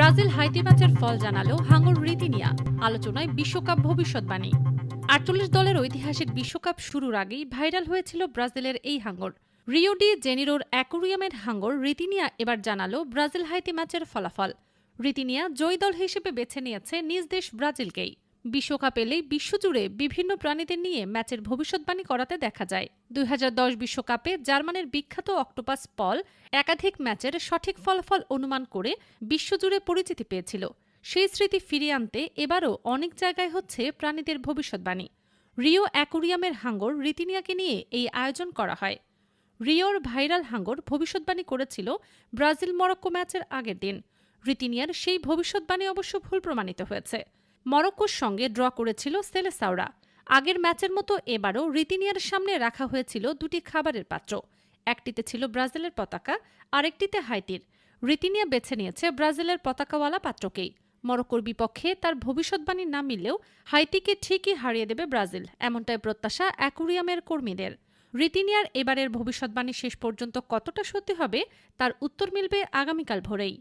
Brazil Haiti ম্যাচের ফল জানালো হাঙ্গর রীতি নিয়ে আলোচনায় বিশ্বকাপ ভবিষ্যৎবাণী। ৪৮ দলের ঐতিহাসিক বিশ্বকাপ শুরুর আগেই ভাইরাল হয়েছিল ব্রাজিলের এই হাঙ্গর। রিও ডি জেনিরোর অ্যাকোরিয়ামের হাঙ্গর রীতিনিয়া এবার জানালো ব্রাজিল হাইতি ম্যাচের ফলাফল। রীতিনিয়া জয়ী দল হিসেবে বেছে নিয়েছে নিজ দেশ ব্রাজিলকেই। বিশ্বকাপ এলেই বিশ্বজুড়ে বিভিন্ন প্রাণীদের নিয়ে ম্যাচের ভবিষ্যৎবাণী করাতে দেখা যায়। ২০১০ বিশ্বকাপে জার্মানির বিখ্যাত অক্টোপাস পল একাধিক ম্যাচের সঠিক ফলাফল অনুমান করে বিশ্বজুড়ে পরিচিতি পেয়েছিল। সেই স্মৃতি ফিরিয়ে আনতে এবারও অনেক জায়গায় হচ্ছে প্রাণীদের ভবিষ্যৎবাণী। রিও অ্যাকোরিয়ামের হাঙ্গর রীতিনিয়াকে নিয়ে এই আয়োজন করা হয়। রিওর ভাইরাল হাঙ্গর ভবিষ্যৎবাণী করেছিল ব্রাজিল মরক্কো ম্যাচের আগের দিন। রীতিনিয়ার সেই ভবিষ্যৎবাণী অবশ্য ভুল প্রমাণিত হয়েছে। মরক্কোর সঙ্গে ড্র করেছিল সেলেসাওরা। আগের ম্যাচের মতো এবারও রীতিনিয়ার সামনে রাখা হয়েছিল দুটি খাবারের পাত্র। একটিতে ছিল ব্রাজিলের পতাকা, আরেকটিতে হাইতির। রীতিনিয়া বেছে নিয়েছে ব্রাজিলের পতাকাওয়ালা পাত্রকেই। মরক্কোর বিপক্ষে তার ভবিষ্যৎবাণী না মিললেও হাইতিকে ঠিকই হারিয়ে দেবে ব্রাজিল, এমনটাই প্রত্যাশা অ্যাকোরিয়ামের কর্মীদের। রীতিনিয়ার এবারের ভবিষ্যৎবাণী শেষ পর্যন্ত কতটা সত্যি হবে তার উত্তর মিলবে আগামীকাল ভোরেই।